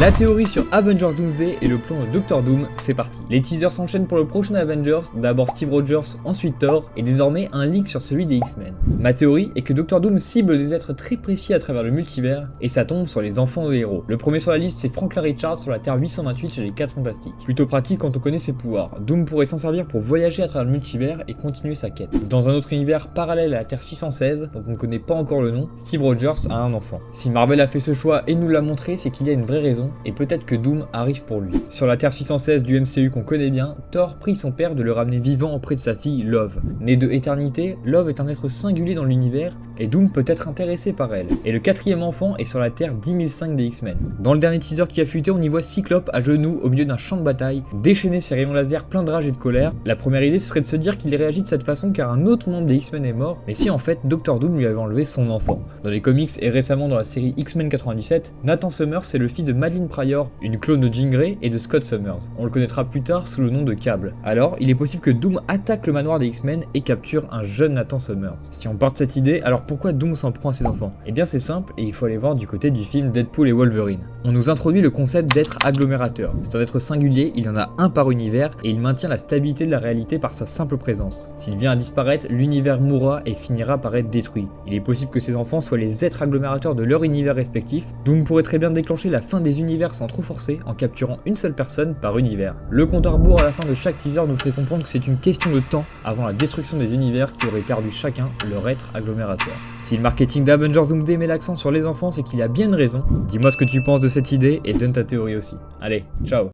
La théorie sur Avengers Doomsday et le plan de Doctor Doom, c'est parti. Les teasers s'enchaînent pour le prochain Avengers, d'abord Steve Rogers, ensuite Thor, et désormais un leak sur celui des X-Men. Ma théorie est que Doctor Doom cible des êtres très précis à travers le multivers, et ça tombe sur les enfants de héros. Le premier sur la liste c'est Franklin Richards sur la Terre 828 chez les 4 Fantastiques. Plutôt pratique quand on connaît ses pouvoirs, Doom pourrait s'en servir pour voyager à travers le multivers et continuer sa quête. Dans un autre univers parallèle à la Terre 616, dont on ne connaît pas encore le nom, Steve Rogers a un enfant. Si Marvel a fait ce choix et nous l'a montré, c'est qu'il y a une vraie raison, et peut-être que Doom arrive pour lui. Sur la Terre 616 du MCU qu'on connaît bien, Thor prie son père de le ramener vivant auprès de sa fille Love. Née de Éternité, Love est un être singulier dans l'univers, et Doom peut être intéressé par elle. Et le quatrième enfant est sur la Terre 10005 des X-Men. Dans le dernier teaser qui a fuité, on y voit Cyclope à genoux au milieu d'un champ de bataille, déchaîner ses rayons laser plein de rage et de colère. La première idée ce serait de se dire qu'il réagit de cette façon car un autre membre des X-Men est mort, mais si en fait Doctor Doom lui avait enlevé son enfant. Dans les comics et récemment dans la série X-Men 97, Nathan Summers c'est le fils de Madeline Pryor, une clone de Jean Grey et de Scott Summers. On le connaîtra plus tard sous le nom de Cable. Alors, il est possible que Doom attaque le manoir des X-Men et capture un jeune Nathan Summers. Si on part de cette idée, alors pourquoi Doom s'en prend à ses enfants? Eh bien c'est simple et il faut aller voir du côté du film Deadpool et Wolverine. On nous introduit le concept d'être agglomérateur. C'est un être singulier, il y en a un par univers et il maintient la stabilité de la réalité par sa simple présence. S'il vient à disparaître, l'univers mourra et finira par être détruit. Il est possible que ces enfants soient les êtres agglomérateurs de leur univers respectif. Doom pourrait très bien déclencher la fin des univers sans trop forcer en capturant une seule personne par univers. Le compte à rebours à la fin de chaque teaser nous ferait comprendre que c'est une question de temps avant la destruction des univers qui auraient perdu chacun leur être agglomérateur. Si le marketing d'Avengers Doomsday met l'accent sur les enfants, c'est qu'il y a bien une raison. Dis-moi ce que tu penses de cette idée et donne ta théorie aussi. Allez, ciao!